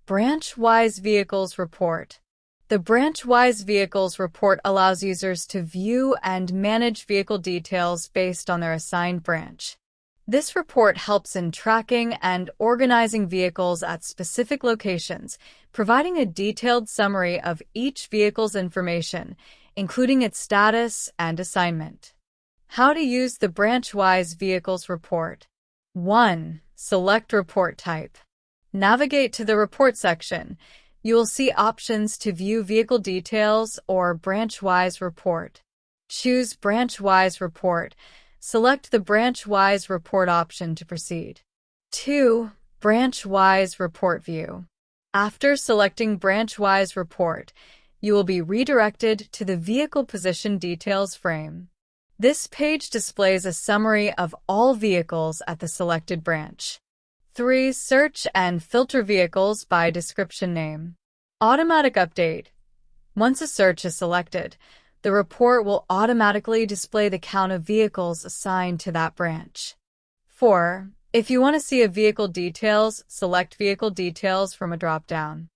Branch-wise vehicles report. The branch-wise vehicles report allows users to view and manage vehicle details based on their assigned branch. This report helps in tracking and organizing vehicles at specific locations, providing a detailed summary of each vehicle's information, including its status and assignment. How to use the branch-wise vehicles report. 1. Select report type. Navigate to the report section. You will see options to view vehicle details or branch-wise report. Choose branch-wise report. Select the branch-wise report option to proceed. 2. Branch-wise report view. After selecting branch-wise report, you will be redirected to the vehicle position details frame. This page displays a summary of all vehicles at the selected branch. 3. Search and filter vehicles by description name. Automatic update. Once a search is selected, the report will automatically display the count of vehicles assigned to that branch. 4. If you want to see a vehicle details, select vehicle details from a drop-down.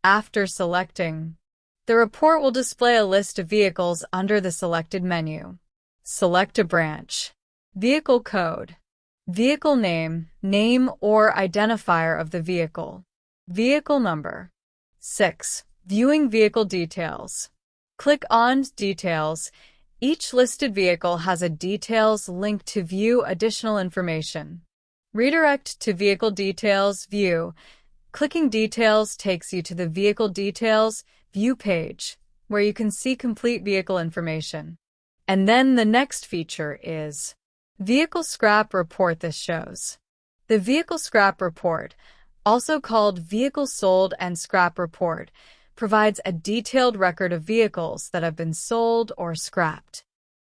After selecting, the report will display a list of vehicles under the selected menu. Select a branch. Vehicle code. Vehicle name, name or identifier of the vehicle. Vehicle number. 6. Viewing vehicle details. Click on Details. Each listed vehicle has a Details link to view additional information. Redirect to Vehicle Details View. Clicking Details takes you to the Vehicle Details View page, where you can see complete vehicle information. And then the next feature is Vehicle Scrap Report. This shows the Vehicle Scrap Report, also called Vehicle Sold and Scrap Report, provides a detailed record of vehicles that have been sold or scrapped.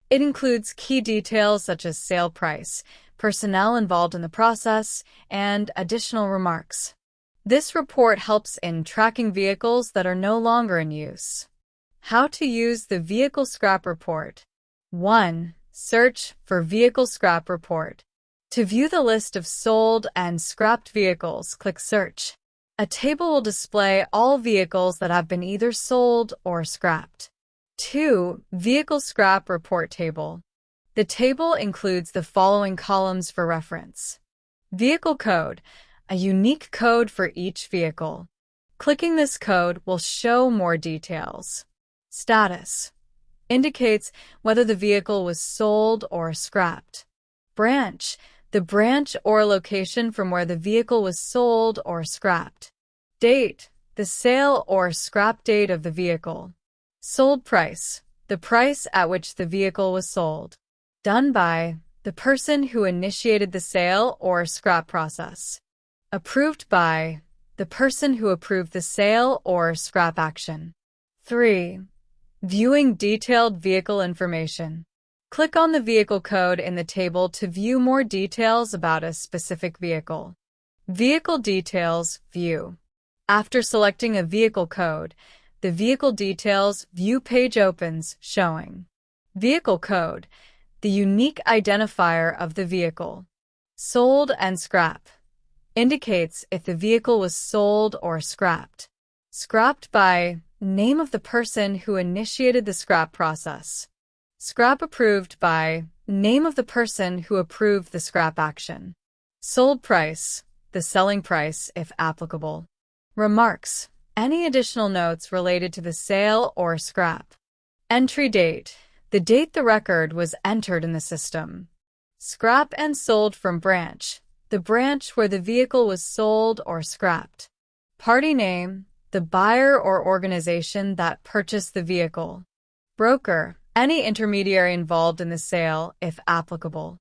It includes key details such as sale price, personnel involved in the process, and additional remarks. This report helps in tracking vehicles that are no longer in use. How to use the Vehicle Scrap Report. 1. Search for Vehicle Scrap Report. To view the list of sold and scrapped vehicles, click Search. A table will display all vehicles that have been either sold or scrapped. 2. Vehicle Scrap Report Table. The table includes the following columns for reference. Vehicle Code, a unique code for each vehicle. Clicking this code will show more details. Status indicates whether the vehicle was sold or scrapped. Branch, the branch or location from where the vehicle was sold or scrapped. Date, the sale or scrap date of the vehicle. Sold price, the price at which the vehicle was sold. Done by, the person who initiated the sale or scrap process. Approved by, the person who approved the sale or scrap action. 3. Viewing detailed vehicle information. Click on the vehicle code in the table to view more details about a specific vehicle. Vehicle Details View. After selecting a vehicle code, the Vehicle Details View page opens, showing Vehicle Code, the unique identifier of the vehicle. Sold and Scrap indicates if the vehicle was sold or scrapped. Scrapped by name of the person who initiated the scrap process. Scrap Approved by name of the person who approved the scrap action. Sold price, the selling price if applicable. Remarks, any additional notes related to the sale or scrap. Entry date, the date the record was entered in the system. Scrap and sold from branch, the branch where the vehicle was sold or scrapped. Party name, the buyer or organization that purchased the vehicle. Broker, any intermediary involved in the sale, if applicable.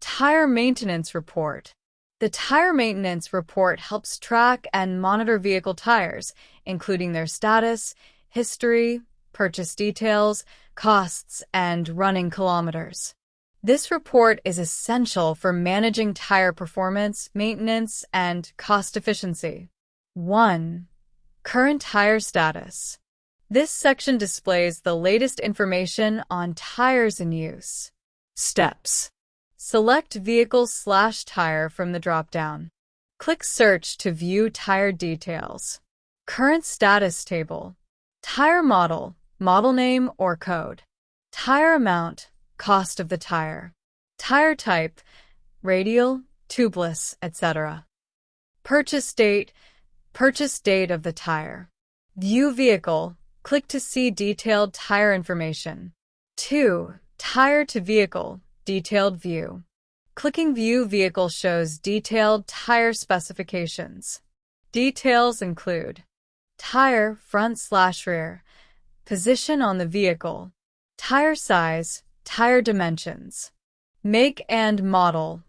Tire Maintenance Report. The Tire Maintenance Report helps track and monitor vehicle tires, including their status, history, purchase details, costs, and running kilometers. This report is essential for managing tire performance, maintenance, and cost efficiency. 1. Current tire status. This section displays the latest information on tires in use. Steps. Select Vehicle/Tire from the drop-down. Click Search to view tire details. Current status table. Tire model, model name or code. Tire amount, cost of the tire. Tire type, radial, tubeless, etc. Purchase date of the tire. View vehicle, click to see detailed tire information. 2. Tire to vehicle, detailed view. Clicking View Vehicle shows detailed tire specifications. Details include tire front/rear, position on the vehicle, tire size, tire dimensions, make and model,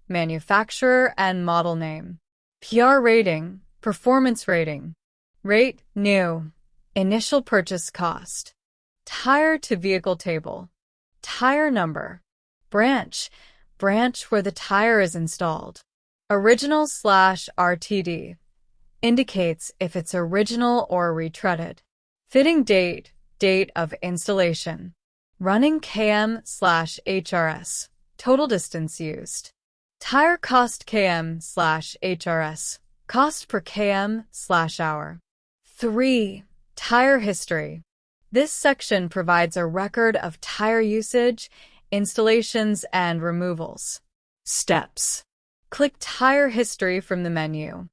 manufacturer and model name, PR rating, performance rating, rate, new, initial purchase cost, tire to vehicle table, tire number, branch where the tire is installed, original/RTD, indicates if it's original or retreaded, fitting date of installation, running km/HRS, total distance used, tire cost km/HRS, cost per km/hour. 3. Tire history. This section provides a record of tire usage, installations, and removals. Steps. Click Tire History from the menu.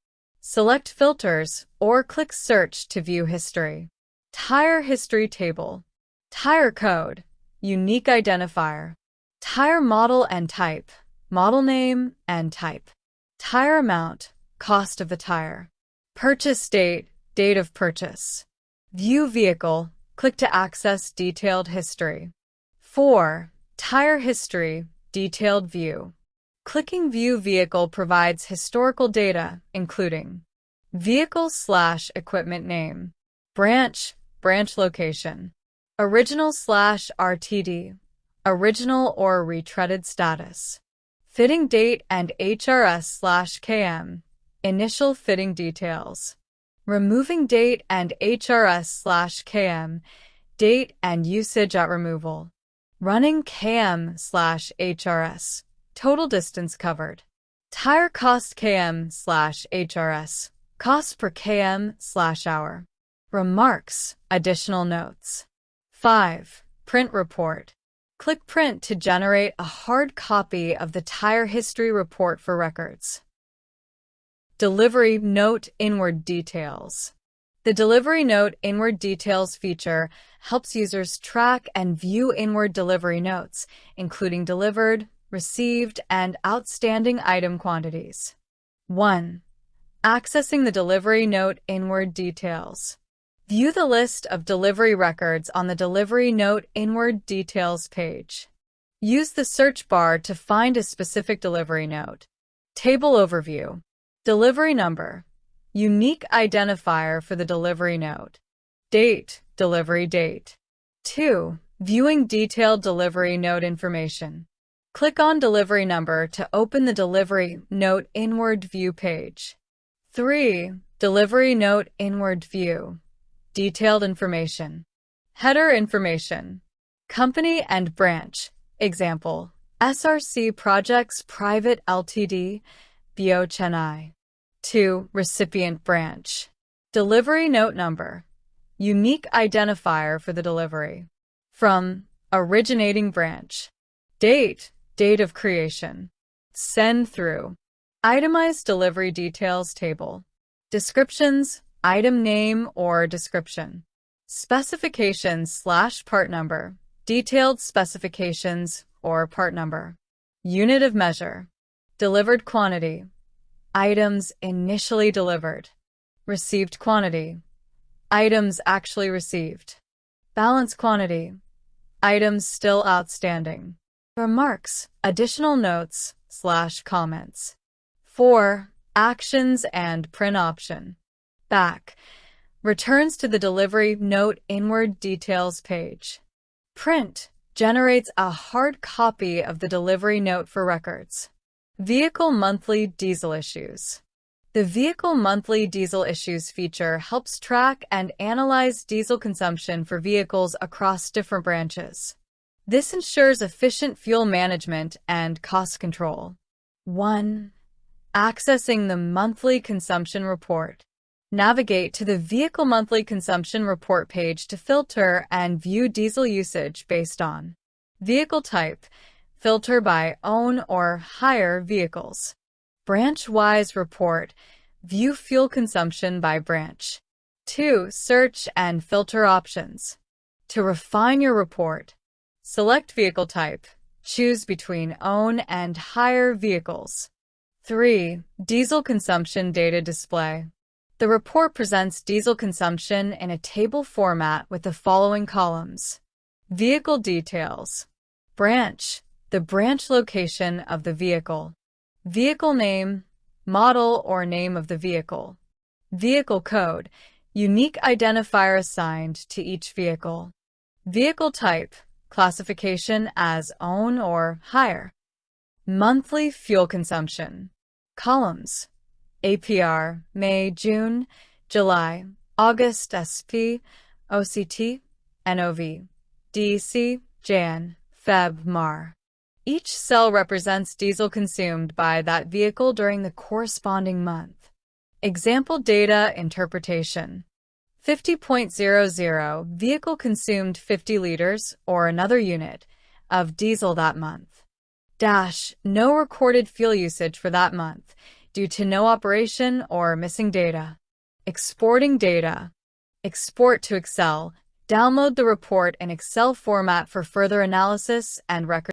Select Filters or click Search to view history. Tire History Table. Tire Code, Unique Identifier. Tire Model and Type, Model Name and Type. Tire Amount, Cost of the tire. Purchase date of purchase. View Vehicle, click to access detailed history. 4. Tire History, Detailed View. Clicking View Vehicle provides historical data, including vehicle/equipment name, branch location, original/RTD, original or retreaded status, fitting date and HRS/KM, initial fitting details, removing date and HRS/KM, date and usage at removal, running km/HRS, total distance covered, tire cost km/HRS, cost per km/hour. Remarks, additional notes. 5. Print report. Click Print to generate a hard copy of the tire history report for records. Delivery Note Inward Details. The Delivery Note Inward Details feature helps users track and view inward delivery notes, including delivered, received, and outstanding item quantities. 1. Accessing the Delivery Note Inward Details. View the list of delivery records on the Delivery Note Inward Details page. Use the search bar to find a specific delivery note. Table Overview. Delivery Number. Unique identifier for the delivery note. Date. Delivery date. 2. Viewing detailed delivery note information. Click on Delivery Number to open the Delivery Note Inward View page. 3. Delivery Note Inward View. Detailed information. Header information. Company and branch. Example, SRC Projects Private Ltd, BO Chennai. 2. Recipient branch. Delivery note number. Unique identifier for the delivery. From originating branch. Date of creation. Send through. Itemized delivery details table. Descriptions, item name or description. Specifications/part number. Detailed specifications or part number. Unit of measure. Delivered quantity. Items initially delivered. Received quantity. Items actually received. Balance quantity. Items still outstanding. Remarks, additional notes/comments. 4. Actions and print option. Back. Returns to the Delivery Note Inward Details page. Print. Generates a hard copy of the delivery note for records. Vehicle Monthly Diesel Issues. The Vehicle Monthly Diesel Issues feature helps track and analyze diesel consumption for vehicles across different branches. This ensures efficient fuel management and cost control. 1. Accessing the monthly consumption report. Navigate to the Vehicle Monthly Consumption Report page to filter and view diesel usage based on vehicle type. Filter by own or hire vehicles. Branch-wise report. View fuel consumption by branch. 2. Search and filter options. To refine your report, select vehicle type. Choose between own and hire vehicles. 3. Diesel consumption data display. The report presents diesel consumption in a table format with the following columns. Vehicle details. Branch. The branch location of the vehicle. Vehicle name, model or name of the vehicle. Vehicle code, unique identifier assigned to each vehicle. Vehicle type, classification as own or hire. Monthly fuel consumption. Columns. APR, May, June, July, August, SP, OCT, NOV, DEC, Jan, Feb, Mar. Each cell represents diesel consumed by that vehicle during the corresponding month. Example data interpretation. 50.00 vehicle consumed 50 liters or another unit of diesel that month. Dash, no recorded fuel usage for that month due to no operation or missing data. Exporting data. Export to Excel. Download the report in Excel format for further analysis and record